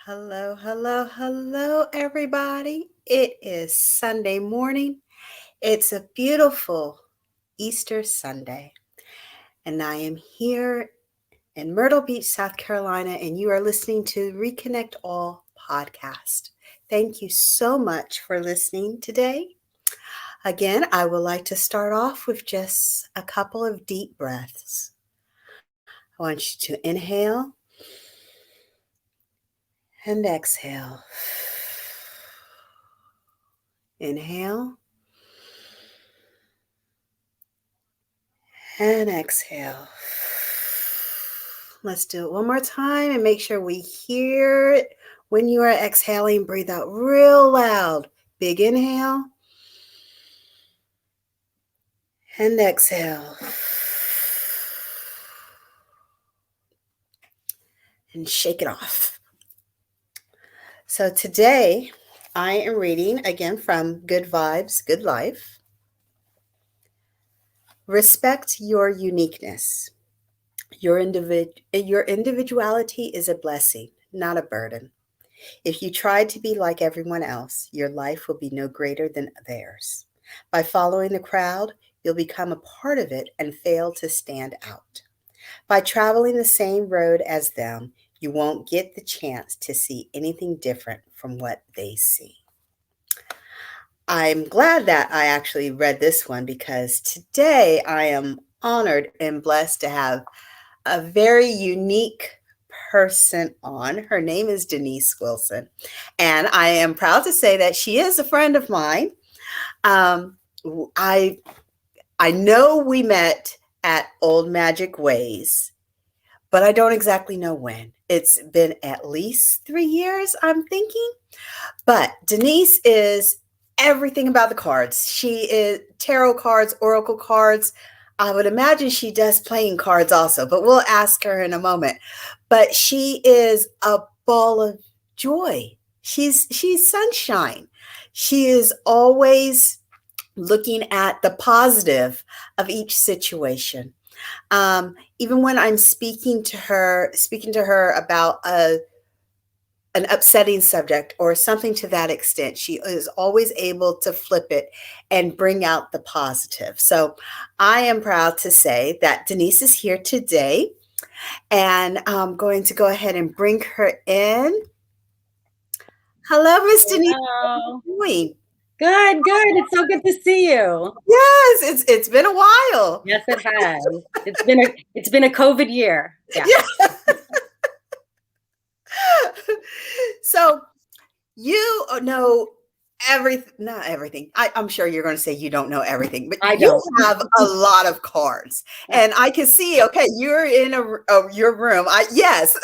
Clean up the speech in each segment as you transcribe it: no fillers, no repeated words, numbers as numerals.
Hello, hello, hello, everybody. It is Sunday morning. It's a beautiful Easter Sunday, and I am here in Myrtle Beach, South Carolina, and you are listening to Reconnect All podcast. Thank you so much for listening today. Again, I would like to start off with just a couple of deep breaths. I want you to inhale and exhale. Inhale and exhale. Let's do it one more time and make sure we hear it. When you are exhaling, breathe out real loud. Big inhale and exhale. And shake it off. So today I am reading again from Good Vibes, Good Life. Respect your uniqueness. Your individuality is a blessing, not a burden. If you try to be like everyone else, your life will be no greater than theirs. By following the crowd, you'll become a part of it and fail to stand out. By traveling the same road as them, you won't get the chance to see anything different from what they see. I'm glad that I actually read this one because today I am honored and blessed to have a very unique person on. Her name is Denise Wilson, and I am proud to say that she is a friend of mine. Um, I I know we met at Old Magic Ways, but I don't exactly know when. It's been at least 3 years, I'm thinking. But Denise is everything about the cards. She is tarot cards, oracle cards. I would imagine she does playing cards also, but we'll ask her in a moment. But she is a ball of joy. She's sunshine. She is always looking at the positive of each situation. Even when I'm speaking to her about an upsetting subject or something to that extent, she is always able to flip it and bring out the positive. So I am proud to say that Denise is here today, and I'm going to go ahead and bring her in. Hello, Miss Denise. How are Hello. you doing? Good, good. It's so good to see you. Yes, it's been a while. Yes, it has. It's been a COVID year. Yeah. Yeah. So you know everything, not everything. I'm sure you're going to say you don't know everything, but I you don't. have a lot of cards, and I can see. Okay, you're in your room. Yes.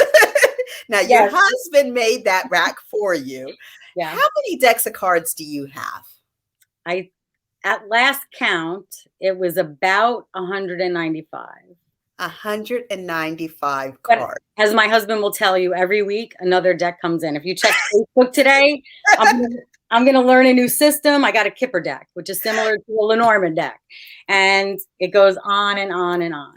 Now your Yes, husband made that rack for you. yeah. How many decks of cards do you have? I At last count, it was about 195. 195 But cards. as my husband will tell you, every week another deck comes in. If you check Facebook today, I'm gonna, I'm gonna learn a new system. I got a Kipper deck, which is similar to a Lenormand deck, and it goes on and on and on.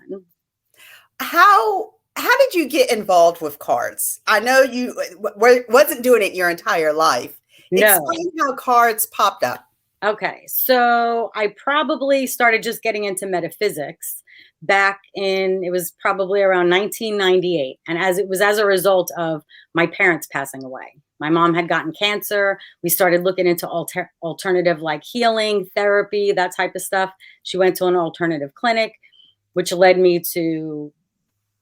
How did you get involved with cards? I know you wasn't doing it your entire life. No. Explain how cards popped up. Okay, so I probably started just getting into metaphysics back in, it was probably around 1998. And as it was as a result of my parents passing away. My mom had gotten cancer. We started looking into alternative like healing, therapy, that type of stuff. She went to an alternative clinic, which led me to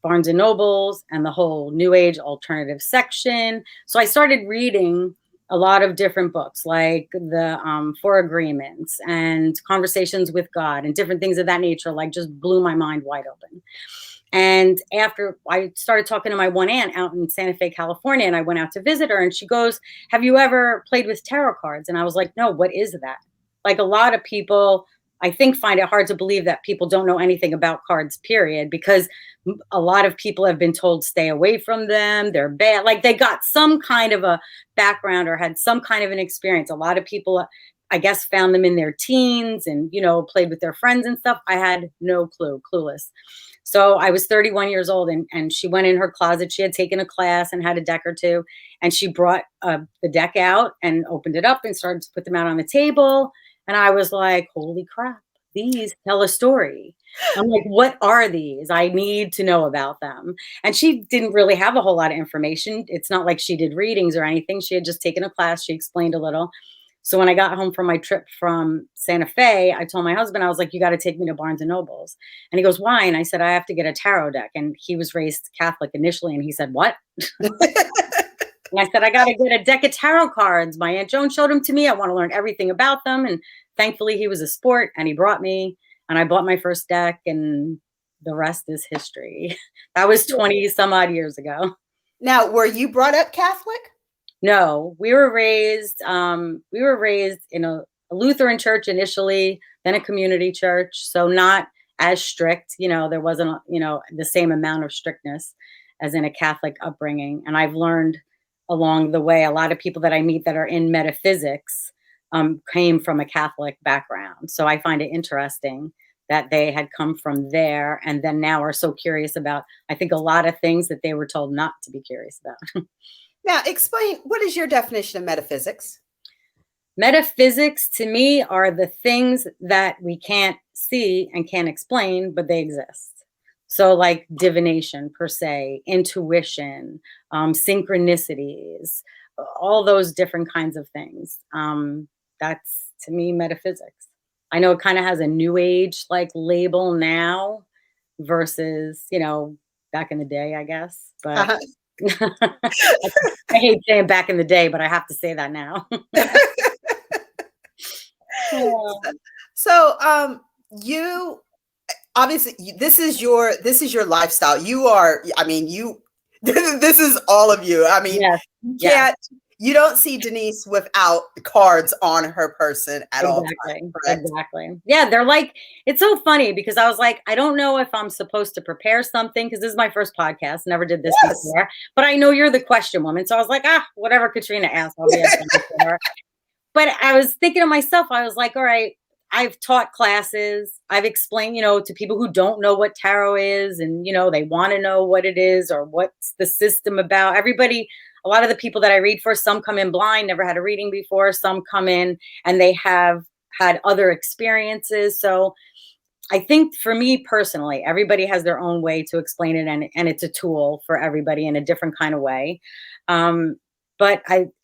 Barnes and Nobles and the whole New Age alternative section. So I started reading a lot of different books, like the Four Agreements and Conversations with God and different things of that nature. Like just blew my mind wide open. And after I started talking to my one aunt out in Santa Fe, California, and I went out to visit her, and she goes, "Have you ever played with tarot cards?" And I was like, "No, what is that?" Like a lot of people, I think, find it hard to believe that people don't know anything about cards, period, because a lot of people have been told stay away from them. They're bad. Like they got some kind of a background or had some kind of an experience. A lot of people I guess found them in their teens and, played with their friends and stuff. I had no clue, clueless. So I was 31 years old, and she went in her closet. She had taken a class and had a deck or two, and she brought the deck out and opened it up and started to put them out on the table. And I was like, holy crap, these tell a story. I'm like, what are these? I need to know about them. And she didn't really have a whole lot of information. It's not like she did readings or anything. She had just taken a class. She explained a little. So when I got home from my trip from Santa Fe, I told my husband, I was like, you got to take me to Barnes and Nobles. And he goes, why? And I said, I have to get a tarot deck. And he was raised Catholic initially. And he said, what? And I said, I got to get a deck of tarot cards. My Aunt Joan showed them to me. I want to learn everything about them. And thankfully, he was a sport and he brought me, and I bought my first deck, and the rest is history. That was 20 some odd years ago. Now, were you brought up Catholic? No, we were raised in a Lutheran church initially, then a community church. So not as strict, there wasn't, the same amount of strictness as in a Catholic upbringing. And I've learned along the way, a lot of people that I meet that are in metaphysics came from a Catholic background. So I find it interesting that they had come from there and then now are so curious about, I think, a lot of things that they were told not to be curious about. Now, explain, what is your definition of metaphysics? Metaphysics to me are the things that we can't see and can't explain, but they exist. So like divination per se, intuition, synchronicities, all those different kinds of things. That's to me metaphysics. I know it kind of has a new age like label now versus, back in the day, I guess. But I hate saying back in the day, but I have to say that now. So, you obviously this is your lifestyle. You are, this is all of you. I mean, yes. You don't see Denise without cards on her person at all times. Exactly. Yeah, they're like, it's so funny because I was like, I don't know if I'm supposed to prepare something because this is my first podcast. Never did this before, but I know you're the question woman. So I was like, whatever Katrina asked, I'll be for her. But I was thinking to myself, I was like, all right, I've taught classes. I've explained, to people who don't know what tarot is and, they want to know what it is or what's the system about. Everybody, a lot of the people that I read for, some come in blind, never had a reading before. Some come in and they have had other experiences. So I think for me personally, everybody has their own way to explain it. And it's a tool for everybody in a different kind of way. But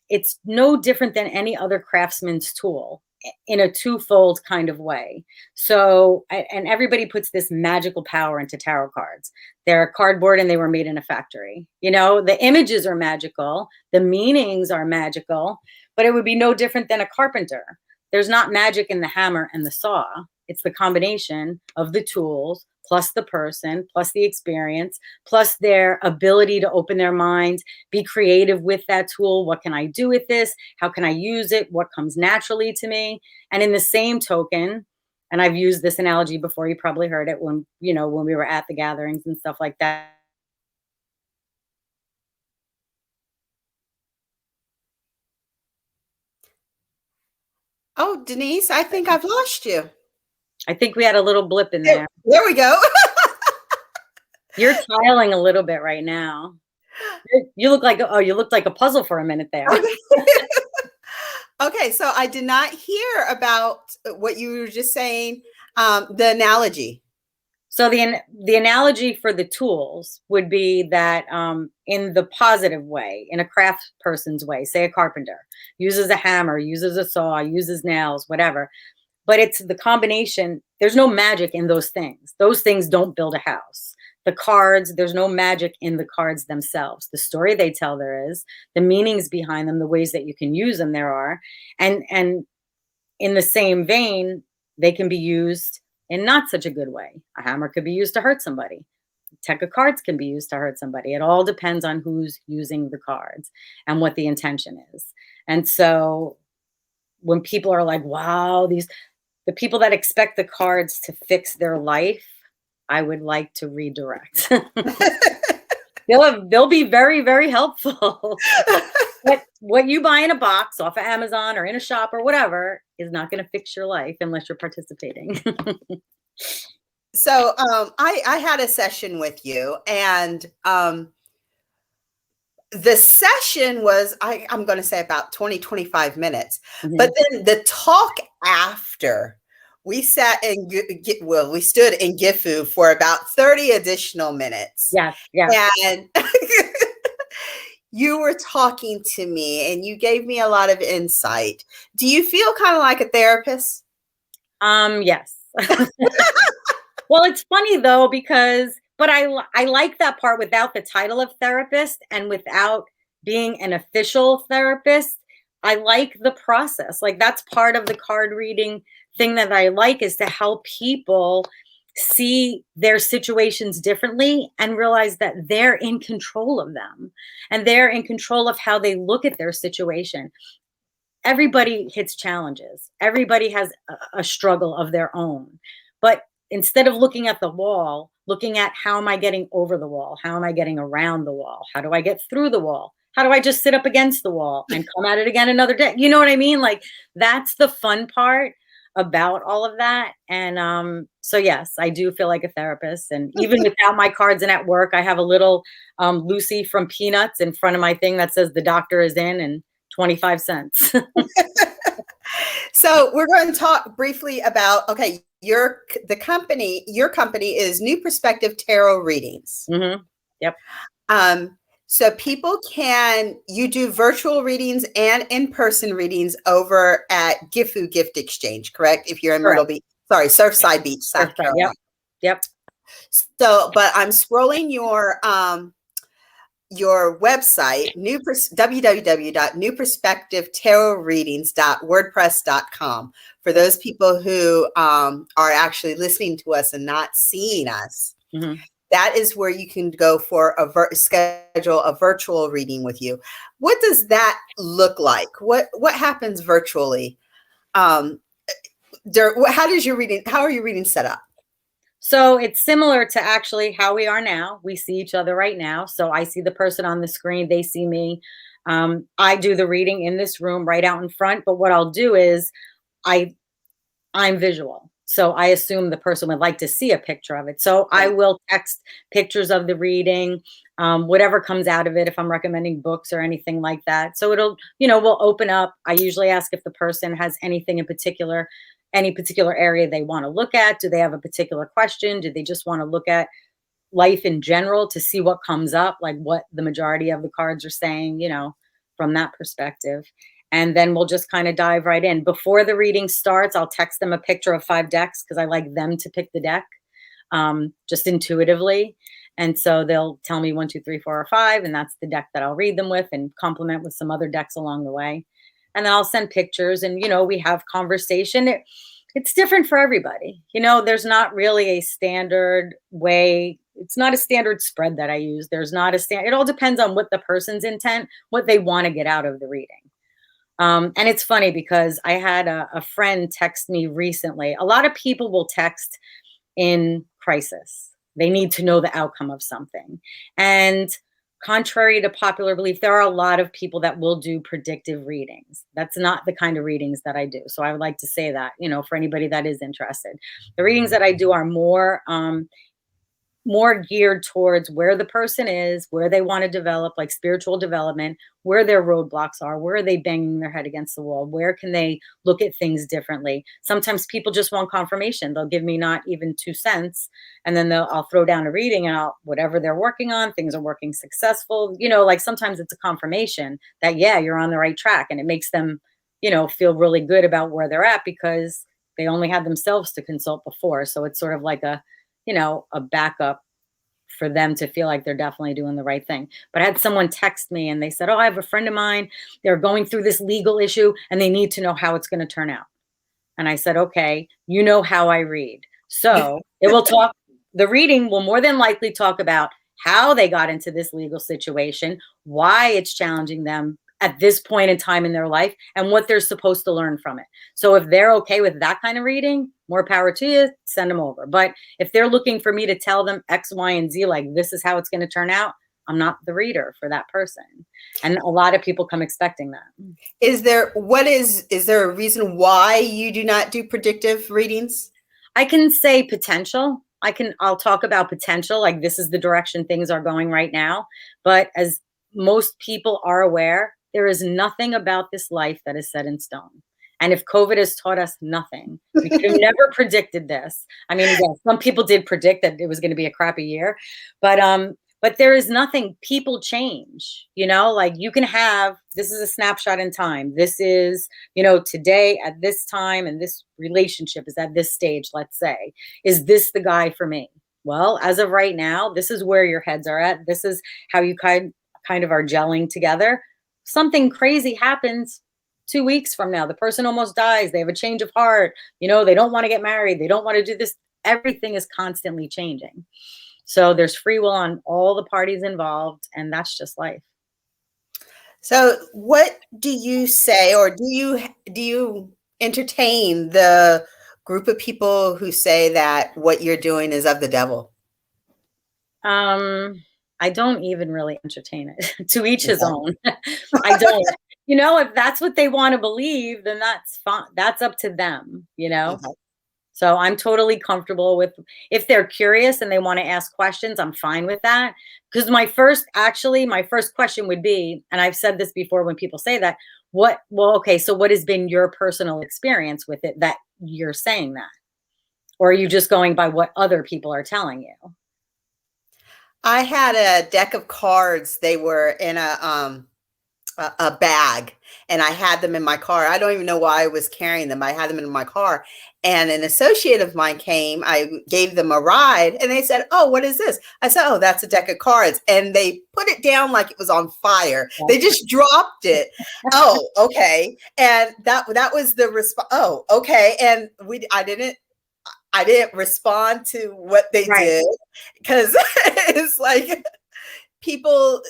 it's no different than any other craftsman's tool in a twofold kind of way. So, and everybody puts this magical power into tarot cards. They're cardboard and they were made in a factory. The images are magical, the meanings are magical, but it would be no different than a carpenter. There's not magic in the hammer and the saw. It's the combination of the tools plus the person, plus the experience, plus their ability to open their minds, be creative with that tool. What can I do with this? How can I use it? What comes naturally to me? And in the same token, and I've used this analogy before, you probably heard it when we were at the gatherings and stuff like that. Oh, Denise, I think I've lost you. I think we had a little blip in there. There we go. You're tiling a little bit right now. You look like a puzzle for a minute there. Okay, so I did not hear about what you were just saying, the analogy. So the analogy for the tools would be that in the positive way, in a craft person's way, say a carpenter uses a hammer, uses a saw, uses nails, whatever. But it's the combination. There's no magic in those things. Those things don't build a house. The cards, there's no magic in the cards themselves. The story they tell there is, the meanings behind them, the ways that you can use them there are. And in the same vein, they can be used in not such a good way. A hammer could be used to hurt somebody. A deck of cards can be used to hurt somebody. It all depends on who's using the cards and what the intention is. And so when people are like, wow, the people that expect the cards to fix their life, I would like to redirect. They'll be very, very helpful. what you buy in a box off of Amazon or in a shop or whatever is not going to fix your life unless you're participating. So I had a session with you, and the session was, I'm going to say about 20-25 minutes. Mhm. But then the talk after, we sat in, well, we stood in Gifu for about 30 additional minutes. Yes, yes. And you were talking to me and you gave me a lot of insight. Do you feel kind of like a therapist? Yes. Well, it's funny though, because, but I like that part without the title of therapist and without being an official therapist. I like the process. Like that's part of the card reading thing that I like, is to help people see their situations differently and realize that they're in control of them and they're in control of how they look at their situation. Everybody hits challenges. Everybody has a struggle of their own. But instead of looking at the wall, looking at how am I getting over the wall? How am I getting around the wall? How do I get through the wall? How do I just sit up against the wall and come at it again another day? You know what I mean? Like that's the fun part about all of that. And so yes, I do feel like a therapist. And even without my cards and at work, I have a little Lucy from Peanuts in front of my thing that says the doctor is in, and 25 cents. So we're going to talk briefly about, okay, your company is New Perspective Tarot Readings. Mm-hmm. Yep. So you do virtual readings and in-person readings over at Gifu Gift Exchange, correct? If you're in Correct. Myrtle Beach, sorry, Surfside Beach, South Surfside, Carolina. Yep. So, but I'm scrolling your website, www.newperspectivetarotreadings.wordpress.com. For those people who are actually listening to us and not seeing us, Mm-hmm. that is where you can go for schedule a virtual reading with you. What does that look like? What happens virtually? How are your readings set up? So it's similar to actually how we are now. We see each other right now. So I see the person on the screen, they see me. I do the reading in this room right out in front. But what I'll do is I'm visual. So I assume the person would like to see a picture of it. So I will text pictures of the reading, whatever comes out of it, if I'm recommending books or anything like that. So it'll, we'll open up. I usually ask if the person has anything in particular, any particular area they want to look at. Do they have a particular question? Do they just want to look at life in general to see what comes up, like what the majority of the cards are saying, from that perspective. And then we'll just kind of dive right in. Before the reading starts, I'll text them a picture of 5 decks because I like them to pick the deck just intuitively. And so they'll tell me 1, 2, 3, 4, or 5, and that's the deck that I'll read them with and complement with some other decks along the way. And then I'll send pictures and, we have conversation. It's different for everybody. There's not really a standard way. It's not a standard spread that I use. There's not it all depends on what the person's intent, what they want to get out of the reading. And it's funny because I had a friend text me recently. A lot of people will text in crisis. They need to know the outcome of something. And contrary to popular belief, there are a lot of people that will do predictive readings. That's not the kind of readings that I do. So I would like to say that, for anybody that is interested. The readings that I do are more geared towards where the person is, where they want to develop, like spiritual development, where their roadblocks are, where are they banging their head against the wall, where can they look at things differently. Sometimes people just want confirmation. They'll give me not even 2 cents, and then I'll throw down a reading, and whatever they're working on, things are working successful. Like sometimes it's a confirmation that, yeah, you're on the right track, and it makes them, feel really good about where they're at because they only had themselves to consult before. So it's sort of like a backup for them to feel like they're definitely doing the right thing. But I had someone text me and they said, oh, I have a friend of mine. They're going through this legal issue and they need to know how it's going to turn out. And I said, okay, you know how I read. So the reading will more than likely talk about how they got into this legal situation, why it's challenging them at this point in time in their life, and what they're supposed to learn from it. So if they're okay with that kind of reading, more power to you, send them over. But if they're looking for me to tell them X, Y, and Z, like this is how it's going to turn out, I'm not the reader for that person. And a lot of people come expecting that. Is there a reason why you do not do predictive readings? I can say potential. I'll talk about potential, like this is the direction things are going right now. But as most people are aware, there is nothing about this life that is set in stone. And if COVID has taught us nothing, we could have never predicted this. I mean, yes, some people did predict that it was going to be a crappy year, but there is nothing. People change, like you can have, this is a snapshot in time. This is, today at this time, and this relationship is at this stage, let's say. Is this the guy for me? Well, as of right now, this is where your heads are at. This is how you kind of are gelling together. Something crazy happens 2 weeks from now. The person almost dies. They have a change of heart. They don't want to get married. They don't want to do this. Everything is constantly changing. So there's free will on all the parties involved, and that's just life. So what do you say, or do you entertain the group of people who say that what you're doing is of the devil? I don't even really entertain it. To each his Okay. own. I don't. If that's what they want to believe, then that's fine. That's up to them, Okay. So I'm totally comfortable with, if they're curious and they want to ask questions, I'm fine with that. Because my first question would be, and I've said this before when people say that, okay, so what has been your personal experience with it that you're saying that? Or are you just going by what other people are telling you? I had a deck of cards. They were in a bag, and I had them in my car. I don't even know why I was carrying them. I had them in my car, and an associate of mine came. I gave them a ride, and they said, "Oh, what is this?" I said, "Oh, that's a deck of cards." And they put it down like it was on fire. They just dropped it. Oh, okay. And that was the response. Oh, okay. And I didn't respond to what they Right. did, because it's like people,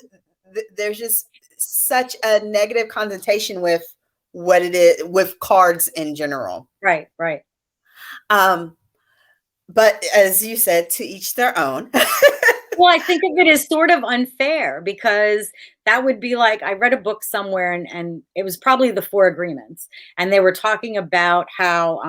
there's just such a negative connotation with what it is, with cards in general. Right. Right. Um, but as you said, to each their own. Well, I think of it as sort of unfair, because that would be like, I read a book somewhere, and it was probably the Four Agreements. And they were talking about how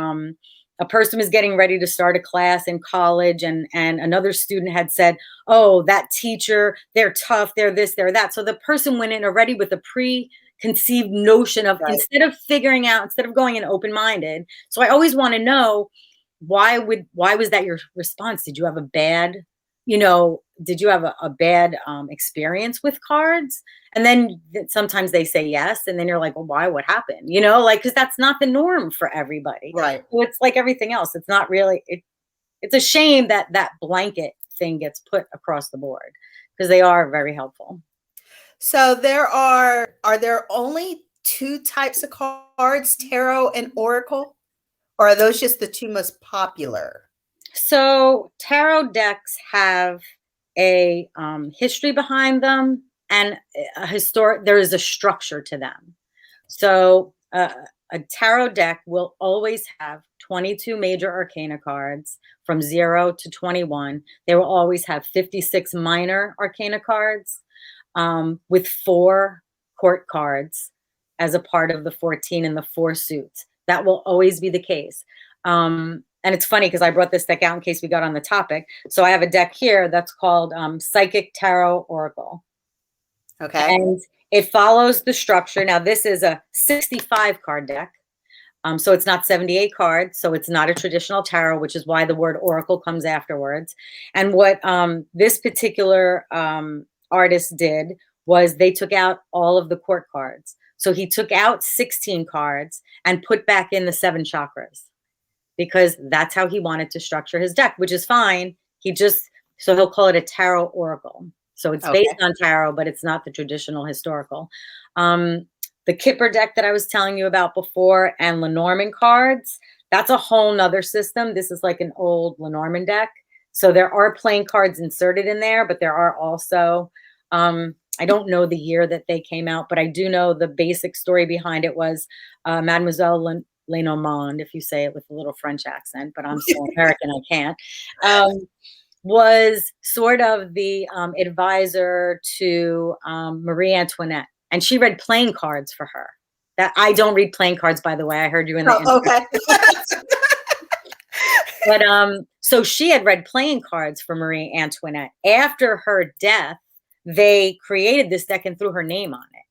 a person was getting ready to start a class in college, and another student had said, "Oh, that teacher, they're tough, they're this, they're that." So the person went in already with a preconceived notion of, Right. instead of going in open-minded. So I always want to know, why was that your response? Did you have a bad experience with cards? And then sometimes they say yes, and then you're like, well, why? What happened? Because that's not the norm for everybody. Right. So it's like everything else. It's not really. It's a shame that that blanket thing gets put across the board, because they are very helpful. So are there only two types of cards, tarot and oracle? Or are those just the two most popular? So tarot decks have a history behind them, and there is a structure to them. So a tarot deck will always have 22 major arcana cards from 0 to 21. They will always have 56 minor arcana cards, with 4 court cards as a part of the 14, and the 4 suits. That will always be the case. And it's funny, because I brought this deck out in case we got on the topic. So I have a deck here that's called Psychic Tarot Oracle. Okay. And it follows the structure. Now, this is a 65 card deck. So it's not 78 cards. So it's not a traditional tarot, which is why the word oracle comes afterwards. And what this particular artist did was they took out all of the court cards. So he took out 16 cards and put back in the 7 chakras, because that's how he wanted to structure his deck, which is fine. So he'll call it a tarot oracle. So it's based on tarot, but it's not the traditional historical. The Kipper deck that I was telling you about before, and Lenormand cards, that's a whole nother system. This is like an old Lenormand deck. So there are playing cards inserted in there, but there are also, I don't know the year that they came out, but I do know the basic story behind it was Mademoiselle Lenormand, if you say it with a little French accent, but I'm so American, I can't. was sort of the advisor to Marie Antoinette, and she read playing cards for her. That I don't read playing cards, by the way. I heard you in the Oh, okay. But so she had read playing cards for Marie Antoinette. After her death, they created this deck and threw her name on it.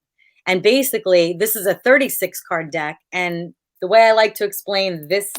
And basically, this is a 36 card deck. And the way I like to explain this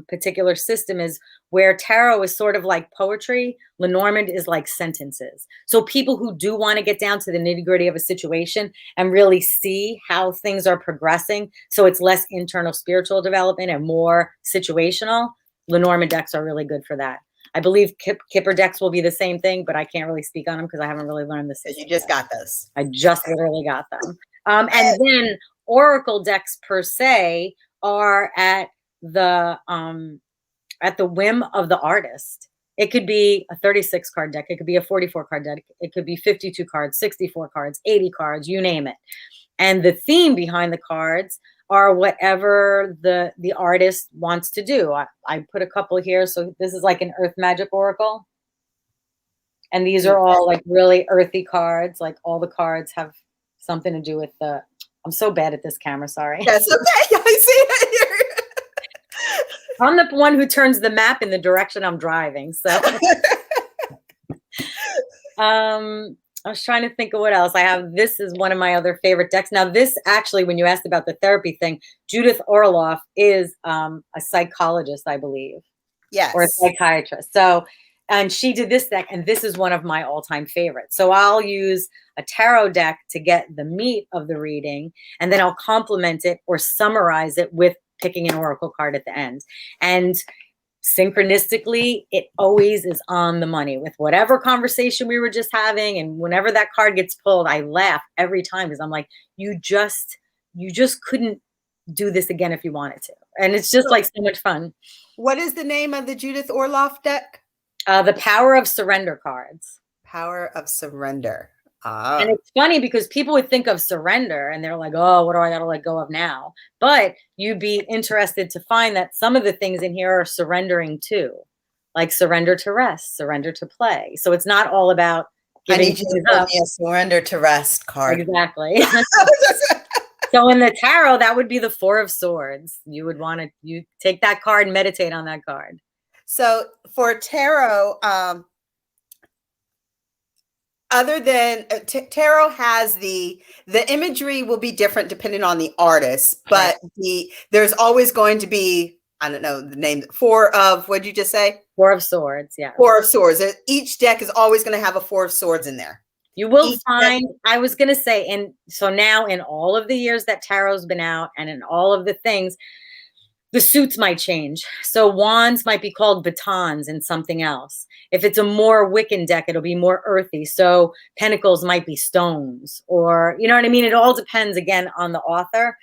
particular system is where tarot is sort of like poetry, Lenormand is like sentences. So people who do want to get down to the nitty gritty of a situation and really see how things are progressing, so it's less internal spiritual development and more situational, Lenormand decks are really good for that. I believe Kipper decks will be the same thing, but I can't really speak on them because I haven't really learned this. You just got those. I just literally got them. And then oracle decks per se are at the whim of the artist. It could be a 36 card deck. It could be a 44 card deck. It could be 52 cards, 64 cards, 80 cards, you name it. And the theme behind the cards are whatever the artist wants to do. I put a couple here. So this is like an earth magic oracle. And these are all like really earthy cards. Like all the cards have something to do with the, I'm so bad at this camera, sorry. That's okay. I see it here. I'm the one who turns the map in the direction I'm driving. So I was trying to think of what else. I have, this is one of my other favorite decks. Now this actually, when you asked about the therapy thing, Judith Orloff is a psychologist, I believe. Yes. Or a psychiatrist. So, and she did this deck, and this is one of my all-time favorites. So I'll use a tarot deck to get the meat of the reading, and then I'll complement it or summarize it with picking an oracle card at the end. And synchronistically, it always is on the money with whatever conversation we were just having. And whenever that card gets pulled, I laugh every time because I'm like, you just couldn't do this again if you wanted to. And it's just like so much fun. What is the name of the Judith Orloff deck? The Power of Surrender cards. Power of Surrender. And it's funny because people would think of surrender and they're like, oh, what do I got to let go of now? But you'd be interested to find that some of the things in here are surrendering too, like surrender to rest, surrender to play. So it's not all about giving I need you to put me a surrender to rest card. Exactly. So in the tarot, that would be the Four of Swords. You would want to, you take that card and meditate on that card. So for tarot, other than tarot has the imagery will be different depending on the artist, but there's always going to be, I don't know the name, Four of, what did you just say? Four of Swords, yeah. Four of Swords. Each deck is always going to have a Four of Swords in there. You will find, I was going to say, and so now in all of the years that tarot's been out and in all of the things, the suits might change. So wands might be called batons and something else. If it's a more Wiccan deck, it'll be more earthy. So pentacles might be stones, or, you know what I mean? It all depends, again, on the author.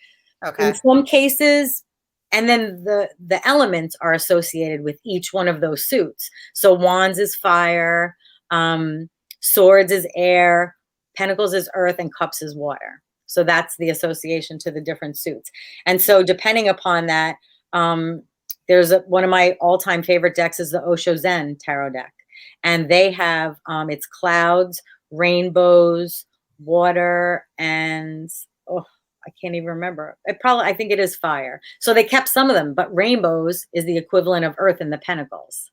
Okay. In some cases, and then the elements are associated with each one of those suits. So wands is fire, swords is air, pentacles is earth, and cups is water. So that's the association to the different suits. And so depending upon that, there's one of my all-time favorite decks is the Osho Zen tarot deck. And they have, it's clouds, rainbows, water, and, oh, I can't even remember. I think it is fire. So they kept some of them, but rainbows is the equivalent of earth and the pentacles.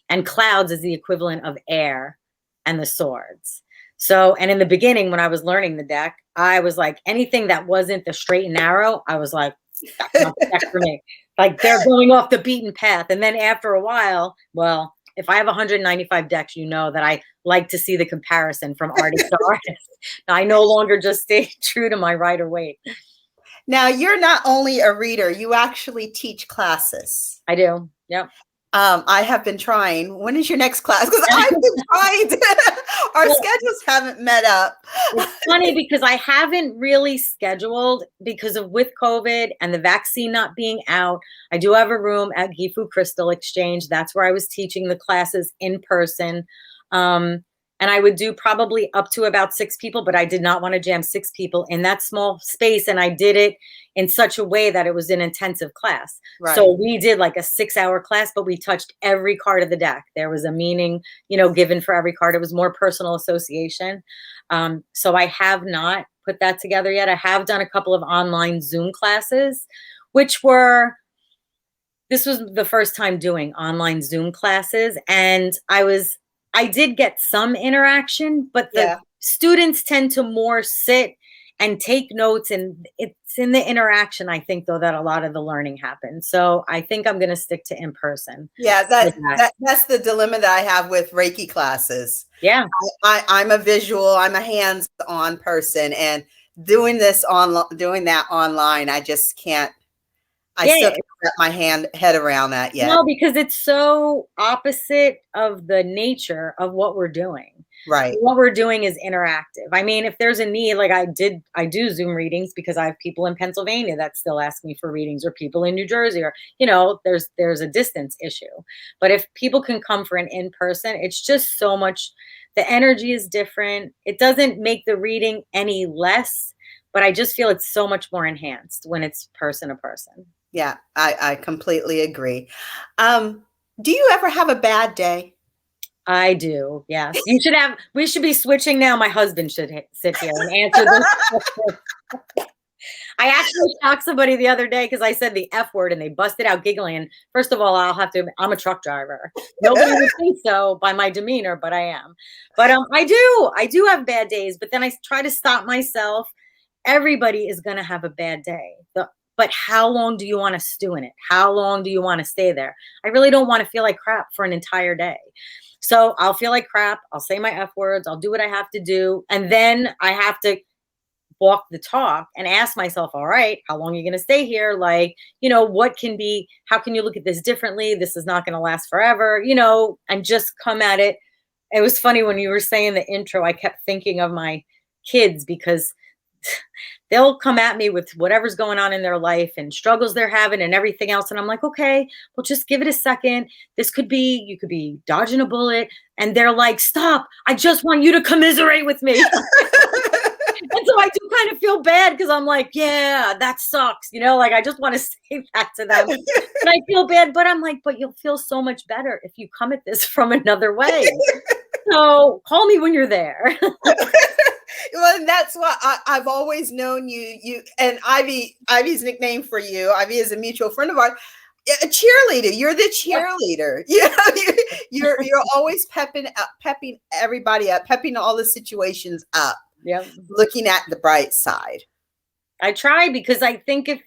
And clouds is the equivalent of air and the swords. So, and in the beginning, when I was learning the deck, I was like, anything that wasn't the straight and narrow, I was like, that's not the deck for me. Like, they're going off the beaten path. And then after a while, well, if I have 195 decks, you know that I like to see the comparison from artist to artist. Now, I no longer just stay true to my Rider-Waite. Now, you're not only a reader, you actually teach classes. I do. Yep. I have been trying. When is your next class? Because I've been trying. Our schedules haven't met up. It's funny because I haven't really scheduled because of with COVID and the vaccine not being out. I do have a room at Gifu Crystal Exchange. That's where I was teaching the classes in person. And and I would do probably up to about 6 people, but I did not want to jam 6 people in that small space. And I did it in such a way that it was an intensive class. Right. So we did like a 6-hour class, but we touched every card of the deck. There was a meaning, given for every card. It was more personal association. So I have not put that together yet. I have done a couple of online Zoom classes, which were, this was the first time doing online Zoom classes. And I did get some interaction, but the Yeah. students tend to more sit and take notes. And it's in the interaction, I think, though, that a lot of the learning happens. So I think I'm going to stick to in person. Yeah, with that. that's the dilemma that I have with Reiki classes. Yeah. I'm a visual, I'm a hands-on person, and doing that online, I just can't. I still Yeah. can't wrap my head around that yet. No, because it's so opposite of the nature of what we're doing. Right. What we're doing is interactive. I mean, if there's a need, like I do Zoom readings because I have people in Pennsylvania that still ask me for readings, or people in New Jersey, or, there's a distance issue. But if people can come for an in-person, it's just so much, the energy is different. It doesn't make the reading any less, but I just feel it's so much more enhanced when it's person to person. Yeah, I completely agree. Do you ever have a bad day? I do. Yes. We should be switching now. My husband should sit here and answer this question. I actually shocked somebody the other day because I said the F word and they busted out giggling. And first of all, I'm a truck driver. Nobody would think so by my demeanor, but I am. But I do have bad days, but then I try to stop myself. Everybody is going to have a bad day. But how long do you want to stew in it? How long do you want to stay there? I really don't want to feel like crap for an entire day. So I'll feel like crap. I'll say my F words. I'll do what I have to do. And then I have to walk the talk and ask myself, all right, how long are you going to stay here? Like, how can you look at this differently? This is not going to last forever, and just come at it. It was funny when you were saying the intro, I kept thinking of my kids because they'll come at me with whatever's going on in their life and struggles they're having and everything else. And I'm like, okay, well, just give it a second. You could be dodging a bullet. And they're like, stop. I just want you to commiserate with me. And so I do kind of feel bad because I'm like, yeah, that sucks. Like I just want to say that to them. And I feel bad, but I'm like, but you'll feel so much better if you come at this from another way. So call me when you're there. Well, and that's why I've always known you and Ivy's nickname for you. Ivy is a mutual friend of ours. A cheerleader. You're the cheerleader. You're always pepping everybody up, pepping all the situations up. Yep. Looking at the bright side. I try because I think if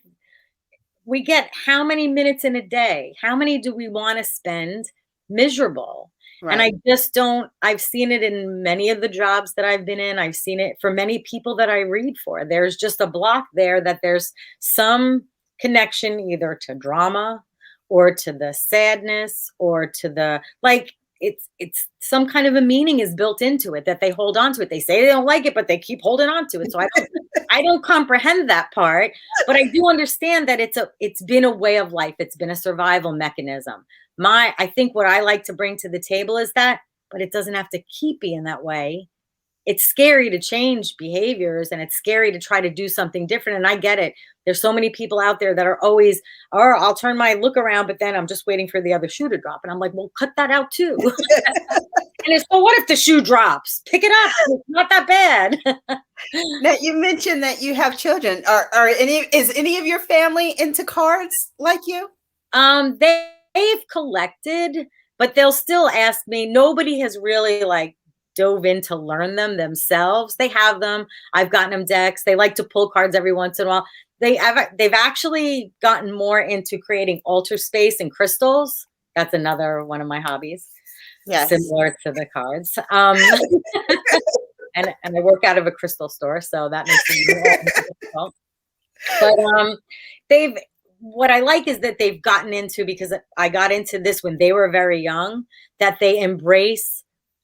we get how many minutes in a day, how many do we want to spend miserable? Right. And I just don't, I've seen it in many of the jobs that I've been in. I've seen it for many people that I read for. There's just a block there that there's some connection either to drama or to the sadness or to the, like, it's some kind of a meaning is built into it that they hold on to it. They say they don't like it, but they keep holding on to it. So I don't comprehend that part, but I do understand that it's been a way of life. It's been a survival mechanism. I think what I like to bring to the table is that, but it doesn't have to keep being that way. It's scary to change behaviors and it's scary to try to do something different. And I get it. There's so many people out there that are always, I'll turn my look around, but then I'm just waiting for the other shoe to drop. And I'm like, well, cut that out too. And so what if the shoe drops? Pick it up. It's not that bad. Now you mentioned that you have children. Is any of your family into cards like you? They've collected, but they'll still ask me. Nobody has really dove in to learn them themselves. They have them. I've gotten them decks. They like to pull cards every once in a while. They've actually gotten more into creating altar space and crystals. That's another one of my hobbies. Yes. Similar to the cards. And I work out of a crystal store, so that makes it difficult. But what I like is that they've gotten into, because I got into this when they were very young, that they embrace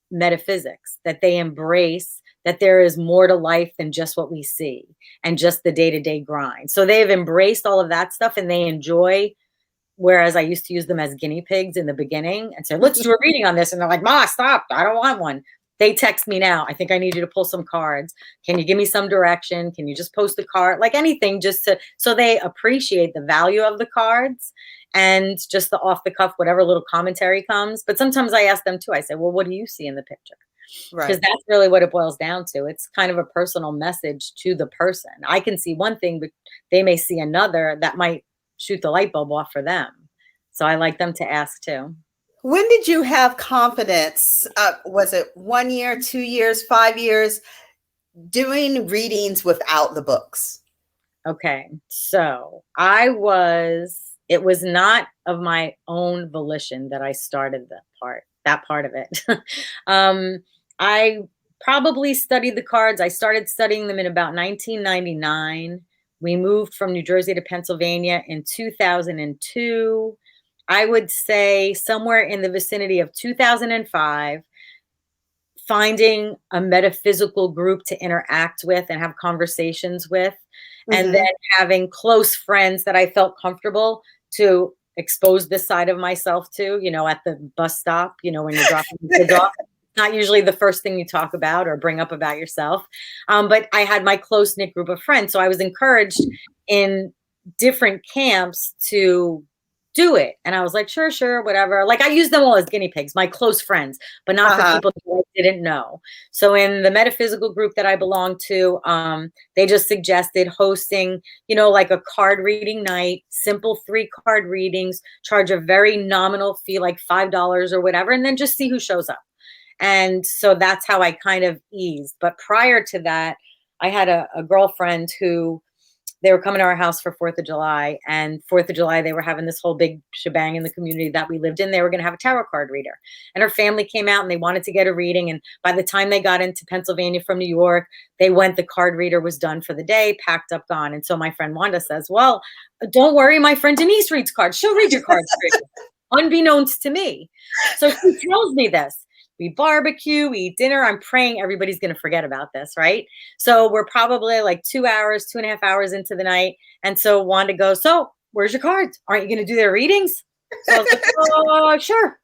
metaphysics, that they embrace that there is more to life than just what we see and just the day-to-day grind. So they've embraced all of that stuff and they enjoy, whereas I used to use them as guinea pigs in the beginning and say, let's do a reading on this. And they're like, Ma, stop. I don't want one. they text me now. I think I need you to pull some cards. Can you give me some direction? Can you just post a card? Like anything, just to, so they appreciate the value of the cards and just the off the cuff, whatever little commentary comes. But sometimes I ask them too. I say, well, what do you see in the picture? Because Right. that's really what it boils down to. It's kind of a personal message to the person. I can see one thing, but they may see another that might shoot the light bulb off for them. So I like them to ask too. When did you have confidence? Was it 1 year, 2 years, 5 years doing readings without the books? Okay. So it was not of my own volition that I started that part of it. um, I probably studied the cards. I started studying them in about 1999. We moved from New Jersey to Pennsylvania in 2002. I would say somewhere in the vicinity of 2005, finding a metaphysical group to interact with and have conversations with, and then Hmm. having close friends that I felt comfortable to expose this side of myself to, at the bus stop, when you're dropping the kids off. Not usually the first thing you talk about or bring up about yourself. But I had my close knit group of friends. So I was encouraged in different camps to do it. And I was like, sure, sure, whatever. Like I used them all as guinea pigs, my close friends, but not for Uh-huh. people that I didn't know. So in the metaphysical group that I belong to, they just suggested hosting, like a card reading night, simple 3 card readings, charge a very nominal fee, like $5 or whatever, and then just see who shows up. And so that's how I kind of eased. But prior to that, I had a girlfriend who, they were coming to our house for 4th of July, and 4th of July, they were having this whole big shebang in the community that we lived in. They were going to have a tarot card reader, and her family came out and they wanted to get a reading. And by the time they got into Pennsylvania from New York, the card reader was done for the day, packed up, gone. And so my friend Wanda says, well, don't worry. My friend Denise reads cards. She'll read your cards for you, unbeknownst to me. So she tells me this. We barbecue, we eat dinner. I'm praying everybody's going to forget about this, right? So we're probably like 2 hours, 2.5 hours into the night. And so Wanda goes, so where's your cards? Aren't you going to do their readings? So I was like, oh, sure.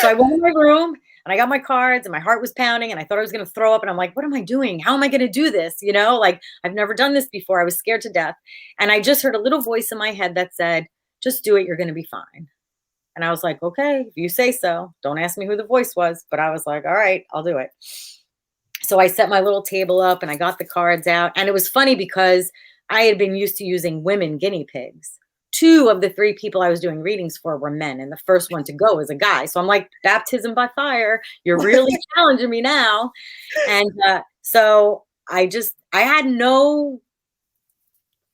So I went in my room and I got my cards and my heart was pounding and I thought I was going to throw up. And I'm like, what am I doing? How am I going to do this? Like I've never done this before. I was scared to death. And I just heard a little voice in my head that said, just do it. You're going to be fine. And I was like, okay, if you say so. Don't ask me who the voice was. But I was like, all right, I'll do it. So I set my little table up and I got the cards out. And it was funny because I had been used to using women guinea pigs. 2 of the 3 people I was doing readings for were men, and the first one to go was a guy. So I'm like, baptism by fire. You're really challenging me now. And so I had no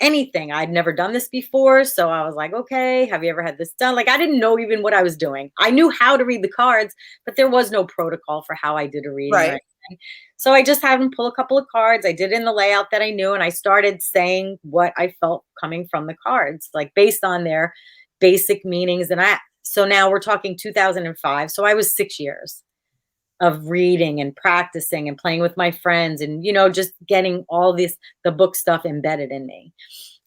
anything. I'd never done this before. So I was like, okay, have you ever had this done? Like, I didn't know even what I was doing. I knew how to read the cards, but there was no protocol for how I did a reading or Right. anything. So I just had them pull a couple of cards. I did it in the layout that I knew, and I started saying what I felt coming from the cards, like based on their basic meanings. So now we're talking 2005. So I was 6 years of reading and practicing and playing with my friends and, just getting all the book stuff embedded in me.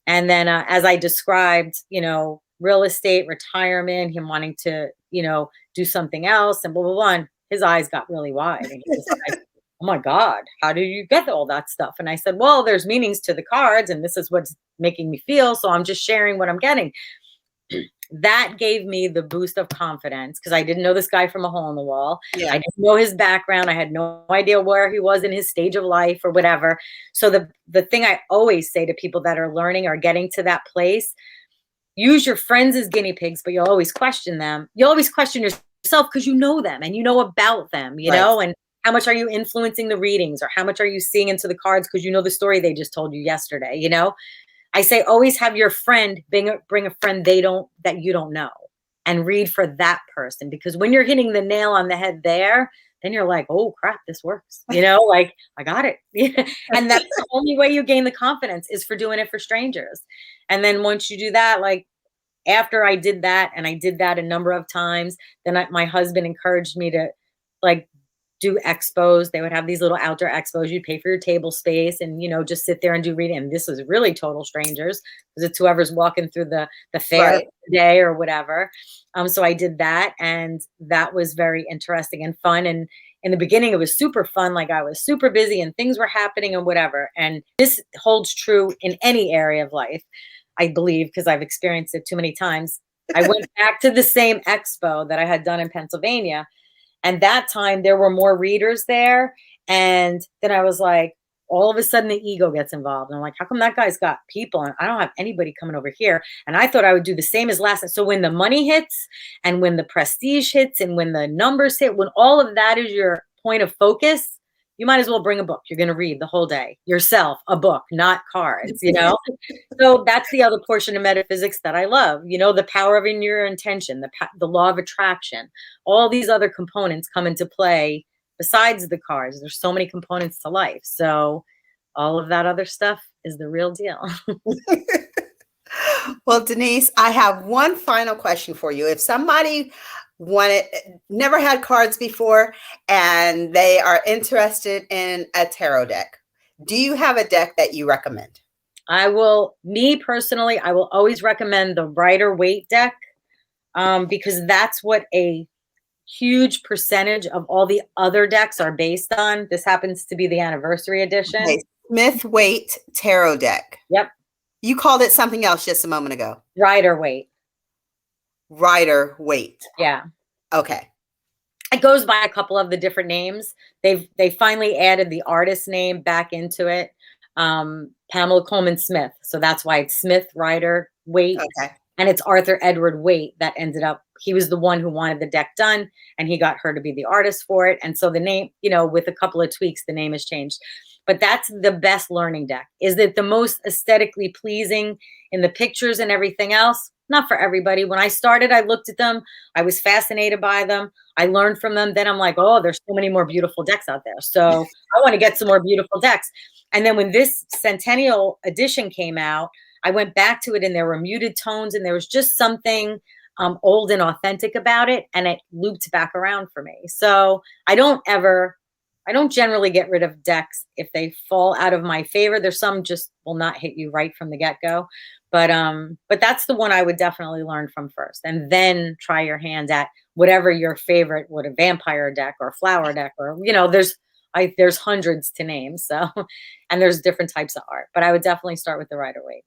And then as I described, real estate, retirement, him wanting to, do something else and blah, blah, blah. And his eyes got really wide and he was like, oh my God, how do you get all that stuff? And I said, well, there's meanings to the cards and this is what's making me feel. So I'm just sharing what I'm getting. That gave me the boost of confidence because I didn't know this guy from a hole in the wall. I Yeah. didn't know his background. I had no idea where he was in his stage of life or whatever. So the thing I always say to people that are learning or getting to that place, use your friends as guinea pigs, but you'll always question them. You'll always question yourself because you know them and you know about them, Right. and how much are you influencing the readings or how much are you seeing into the cards because you know the story they just told you yesterday, I say always have your friend bring a friend that you don't know and read for that person, because when you're hitting the nail on the head there, then you're like, oh crap, this works. Like I got it. And that's the only way you gain the confidence is for doing it for strangers. And then once you do that, like after I did that, and I did that a number of times, then my husband encouraged me to like do expos. They would have these little outdoor expos. You'd pay for your table space and, just sit there and do reading. And this was really total strangers because it's whoever's walking through the fair Right. day or whatever. So I did that, and that was very interesting and fun. And in the beginning, it was super fun. Like I was super busy and things were happening and whatever. And this holds true in any area of life, I believe, because I've experienced it too many times. I went back to the same expo that I had done in Pennsylvania. And that time there were more readers there. And then I was like, all of a sudden the ego gets involved. And I'm like, how come that guy's got people and I don't have anybody coming over here? And I thought I would do the same as last time. So when the money hits and when the prestige hits and when the numbers hit, when all of that is your point of focus, you might as well bring a book. You're going to read the whole day yourself, a book, not cards, you know? So that's the other portion of metaphysics that I love, you know, the power of your intention, the law of attraction, all these other components come into play besides the cards. There's so many components to life. So all of that other stuff is the real deal. Well, Denise, I have one final question for you. If somebody never had cards before and they are interested in a tarot deck, do you have a deck that you recommend? Me personally, I will always recommend the Rider-Waite deck because that's what a huge percentage of all the other decks are based on. This happens to be the anniversary edition. Okay. Smith-Waite tarot deck. Yep. You called it something else just a moment ago. Rider-Waite. Rider-Waite. Yeah. Okay. It goes by a couple of the different names. They finally added the artist name back into it. Pamela Coleman Smith. So that's why it's Smith, Rider-Waite. Okay. And it's Arthur Edward Waite that ended up, he was the one who wanted the deck done and he got her to be the artist for it. And so the name, you know, with a couple of tweaks, the name has changed. But that's the best learning deck. Is it the most aesthetically pleasing in the pictures and everything else? Not for everybody. When I started, I looked at them. I was fascinated by them. I learned from them. Then I'm like, oh, there's so many more beautiful decks out there. So I want to get some more beautiful decks. And then when this Centennial edition came out, I went back to it and there were muted tones and there was just something old and authentic about it. And it looped back around for me. So I don't generally get rid of decks if they fall out of my favor. There's some just will not hit you right from the get-go. But that's the one I would definitely learn from first. And then try your hand at whatever your favorite, what a vampire deck or flower deck or, you know, there's hundreds to name. So, and there's different types of art. But I would definitely start with the Rider-Waite.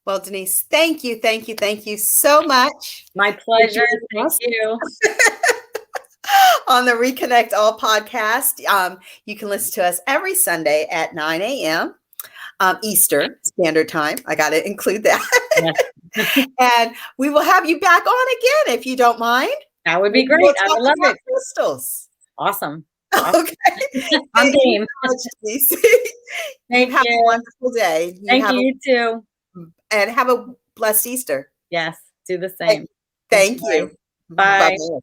Well, Denise, thank you so much. My pleasure. Thank you. On the Reconnect All podcast. You can listen to us every Sunday at 9 a.m. Eastern Standard Time. I got to include that. Yes. And we will have you back on again if you don't mind. That would be great. I would love it. Crystals. Awesome. Okay. I'm game. Thank you. Have a wonderful day. Thank you too. And have a blessed Easter. Yes. Do the same. Thank you. Bye. Bye.